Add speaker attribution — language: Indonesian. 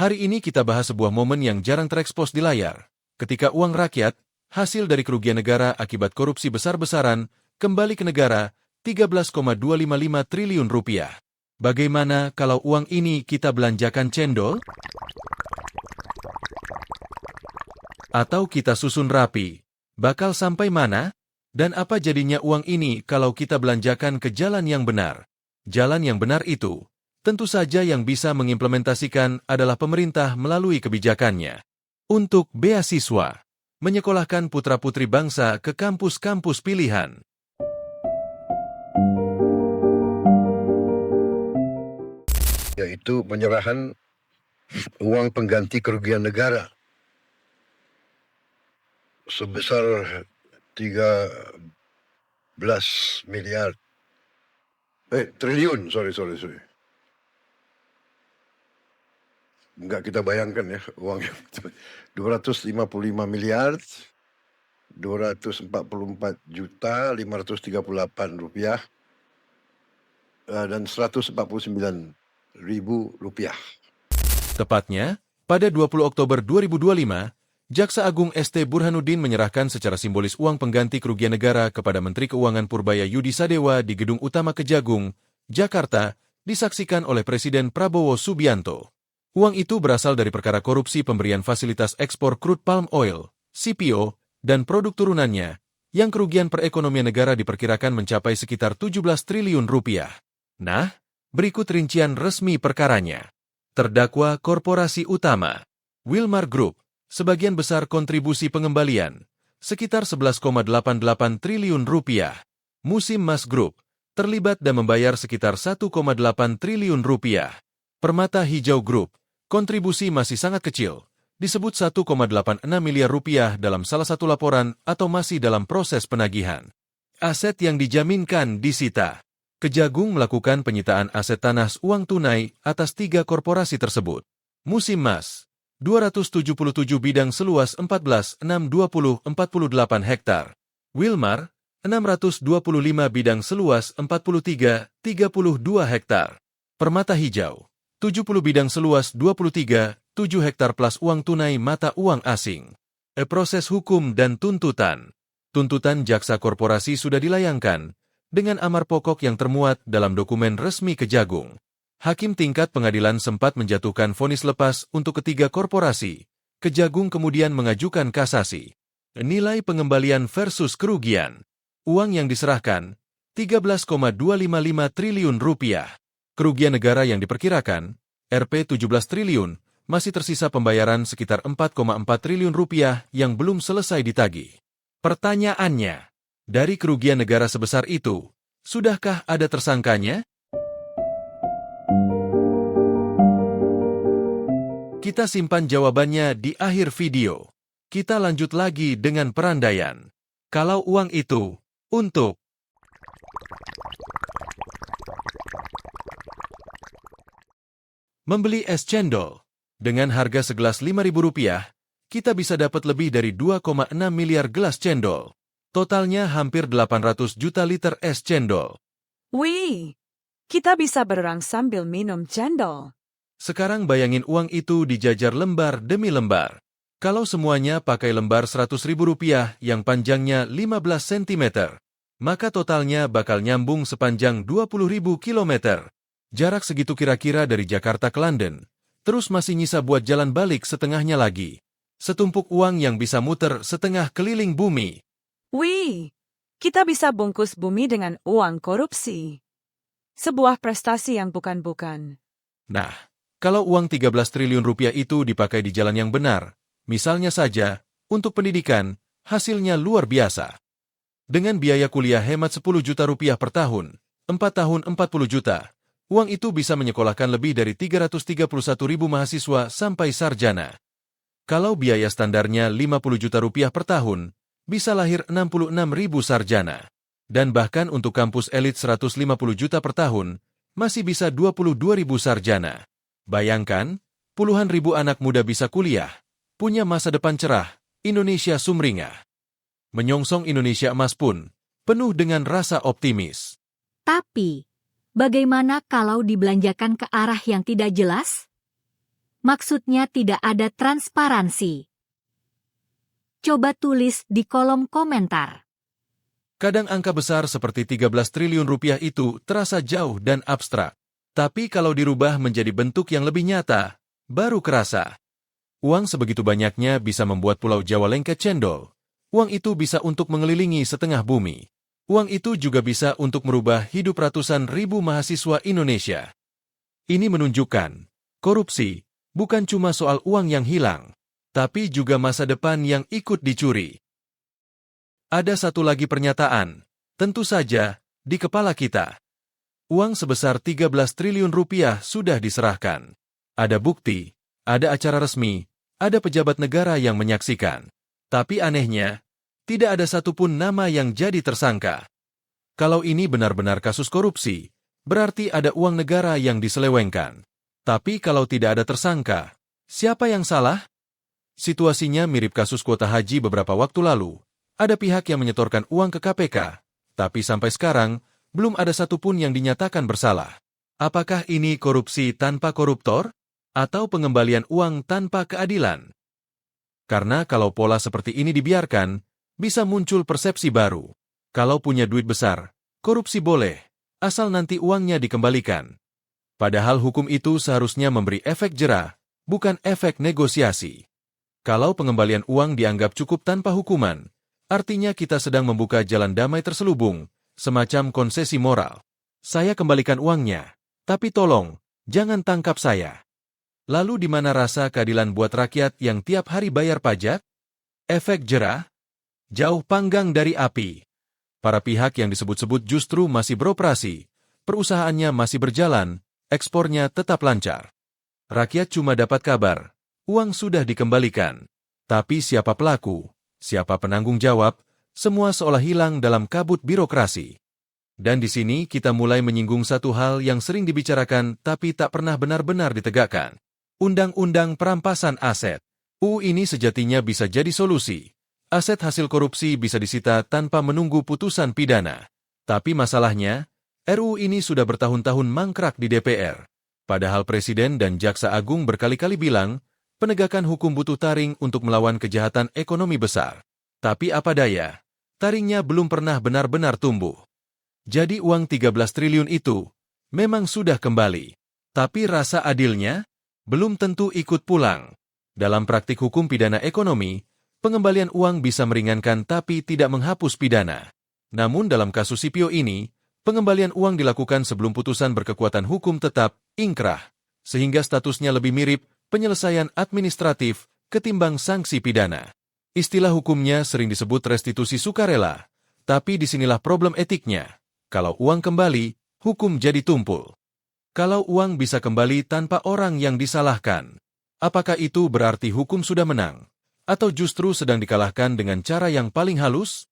Speaker 1: Hari ini kita bahas sebuah momen yang jarang terekspos di layar, ketika uang rakyat, hasil dari kerugian negara akibat korupsi besar-besaran, kembali ke negara 13,255 triliun rupiah. Bagaimana kalau uang ini kita belanjakan cendol? Atau kita susun rapi? Bakal sampai mana? Dan apa jadinya uang ini kalau kita belanjakan ke jalan yang benar? Jalan yang benar itu, tentu saja yang bisa mengimplementasikan adalah pemerintah melalui kebijakannya. Untuk beasiswa, menyekolahkan putra-putri bangsa ke kampus-kampus pilihan.
Speaker 2: Yaitu penyerahan uang pengganti kerugian negara sebesar 13 miliar. Triliun, sorry. Enggak kita bayangkan ya, uang 255 miliar, 244 juta, 538 rupiah, dan 149 ribu rupiah.
Speaker 1: Tepatnya, pada 20 Oktober 2025, Jaksa Agung ST Burhanuddin menyerahkan secara simbolis uang pengganti kerugian negara kepada Menteri Keuangan Purbaya Yudi Sadewa di Gedung Utama Kejagung, Jakarta, disaksikan oleh Presiden Prabowo Subianto. Uang itu berasal dari perkara korupsi pemberian fasilitas ekspor crude palm oil, CPO, dan produk turunannya, yang kerugian perekonomian negara diperkirakan mencapai sekitar 17 triliun rupiah. Nah, berikut rincian resmi perkaranya. Terdakwa korporasi utama, Wilmar Group, sebagian besar kontribusi pengembalian, sekitar 11,88 triliun rupiah. Musim Mas Group, terlibat dan membayar sekitar 1,8 triliun rupiah. Permata Hijau Group, kontribusi masih sangat kecil, disebut 1,86 miliar rupiah dalam salah satu laporan atau masih dalam proses penagihan. Aset yang dijaminkan disita. Kejagung melakukan penyitaan aset tanah uang tunai atas 3 korporasi tersebut. Musim Mas, 277 bidang seluas 14.620.48 hektar. Wilmar, 625 bidang seluas 43.32 hektar. Permata Hijau, 70 bidang seluas 23.7 hektar plus uang tunai mata uang asing. Proses hukum dan tuntutan. Tuntutan jaksa korporasi sudah dilayangkan dengan amar pokok yang termuat dalam dokumen resmi Kejagung. Hakim tingkat pengadilan sempat menjatuhkan vonis lepas untuk ketiga korporasi. Kejagung kemudian mengajukan kasasi. Nilai pengembalian versus kerugian. Uang yang diserahkan, 13,255 triliun rupiah. Kerugian negara yang diperkirakan, Rp 17 triliun, masih tersisa pembayaran sekitar 4,4 triliun rupiah yang belum selesai ditagih. Pertanyaannya, dari kerugian negara sebesar itu, sudahkah ada tersangkanya? Kita simpan jawabannya di akhir video. Kita lanjut lagi dengan perandaian. Kalau uang itu untuk membeli es cendol dengan harga segelas Rp5.000, kita bisa dapat lebih dari 2,6 miliar gelas cendol. Totalnya hampir 800 juta liter es cendol.
Speaker 3: Wih, kita bisa berang sambil minum cendol.
Speaker 1: Sekarang bayangin uang itu dijajar lembar demi lembar. Kalau semuanya pakai lembar Rp100.000 yang panjangnya 15 cm, maka totalnya bakal nyambung sepanjang 20.000 km. Jarak segitu kira-kira dari Jakarta ke London. Terus masih nyisa buat jalan balik setengahnya lagi. Setumpuk uang yang bisa muter setengah keliling bumi.
Speaker 3: Wih, kita bisa bungkus bumi dengan uang korupsi. Sebuah prestasi yang bukan-bukan.
Speaker 1: Nah, kalau uang 13 triliun rupiah itu dipakai di jalan yang benar, misalnya saja, untuk pendidikan, hasilnya luar biasa. Dengan biaya kuliah hemat 10 juta rupiah per tahun, 4 tahun 40 juta, uang itu bisa menyekolahkan lebih dari 331 ribu mahasiswa sampai sarjana. Kalau biaya standarnya 50 juta rupiah per tahun, bisa lahir 66 ribu sarjana. Dan bahkan untuk kampus elit 150 juta per tahun, masih bisa 22 ribu sarjana. Bayangkan, puluhan ribu anak muda bisa kuliah, punya masa depan cerah, Indonesia sumringah. Menyongsong Indonesia emas pun, penuh dengan rasa optimis.
Speaker 4: Tapi, bagaimana kalau dibelanjakan ke arah yang tidak jelas? Maksudnya tidak ada transparansi? Coba tulis di kolom komentar.
Speaker 1: Kadang angka besar seperti 13 triliun rupiah itu terasa jauh dan abstrak. Tapi kalau dirubah menjadi bentuk yang lebih nyata, baru kerasa. Uang sebegitu banyaknya bisa membuat Pulau Jawa lengket cendol. Uang itu bisa untuk mengelilingi setengah bumi. Uang itu juga bisa untuk merubah hidup ratusan ribu mahasiswa Indonesia. Ini menunjukkan, korupsi bukan cuma soal uang yang hilang, tapi juga masa depan yang ikut dicuri. Ada satu lagi pernyataan, tentu saja, di kepala kita. Uang sebesar 13 triliun rupiah sudah diserahkan. Ada bukti, ada acara resmi, ada pejabat negara yang menyaksikan. Tapi anehnya, tidak ada satupun nama yang jadi tersangka. Kalau ini benar-benar kasus korupsi, berarti ada uang negara yang diselewengkan. Tapi kalau tidak ada tersangka, siapa yang salah? Situasinya mirip kasus kuota haji beberapa waktu lalu. Ada pihak yang menyetorkan uang ke KPK, tapi sampai sekarang, belum ada satupun yang dinyatakan bersalah. Apakah ini korupsi tanpa koruptor? Atau pengembalian uang tanpa keadilan? Karena kalau pola seperti ini dibiarkan, bisa muncul persepsi baru. Kalau punya duit besar, korupsi boleh, asal nanti uangnya dikembalikan. Padahal hukum itu seharusnya memberi efek jera, bukan efek negosiasi. Kalau pengembalian uang dianggap cukup tanpa hukuman, artinya kita sedang membuka jalan damai terselubung, semacam konsesi moral. Saya kembalikan uangnya, tapi tolong, jangan tangkap saya. Lalu di mana rasa keadilan buat rakyat yang tiap hari bayar pajak? Efek jera? Jauh panggang dari api. Para pihak yang disebut-sebut justru masih beroperasi, perusahaannya masih berjalan, ekspornya tetap lancar. Rakyat cuma dapat kabar, uang sudah dikembalikan. Tapi siapa pelaku? Siapa penanggung jawab, semua seolah hilang dalam kabut birokrasi. Dan di sini kita mulai menyinggung satu hal yang sering dibicarakan tapi tak pernah benar-benar ditegakkan. Undang-undang perampasan aset. UU ini sejatinya bisa jadi solusi. Aset hasil korupsi bisa disita tanpa menunggu putusan pidana. Tapi masalahnya, RUU ini sudah bertahun-tahun mangkrak di DPR. Padahal Presiden dan Jaksa Agung berkali-kali bilang, penegakan hukum butuh taring untuk melawan kejahatan ekonomi besar. Tapi apa daya, taringnya belum pernah benar-benar tumbuh. Jadi uang 13 triliun itu memang sudah kembali. Tapi rasa adilnya belum tentu ikut pulang. Dalam praktik hukum pidana ekonomi, pengembalian uang bisa meringankan tapi tidak menghapus pidana. Namun dalam kasus CPO ini, pengembalian uang dilakukan sebelum putusan berkekuatan hukum tetap, ingkrah, sehingga statusnya lebih mirip penyelesaian administratif ketimbang sanksi pidana. Istilah hukumnya sering disebut restitusi sukarela, tapi disinilah problem etiknya. Kalau uang kembali, hukum jadi tumpul. Kalau uang bisa kembali tanpa orang yang disalahkan, apakah itu berarti hukum sudah menang? Atau justru sedang dikalahkan dengan cara yang paling halus?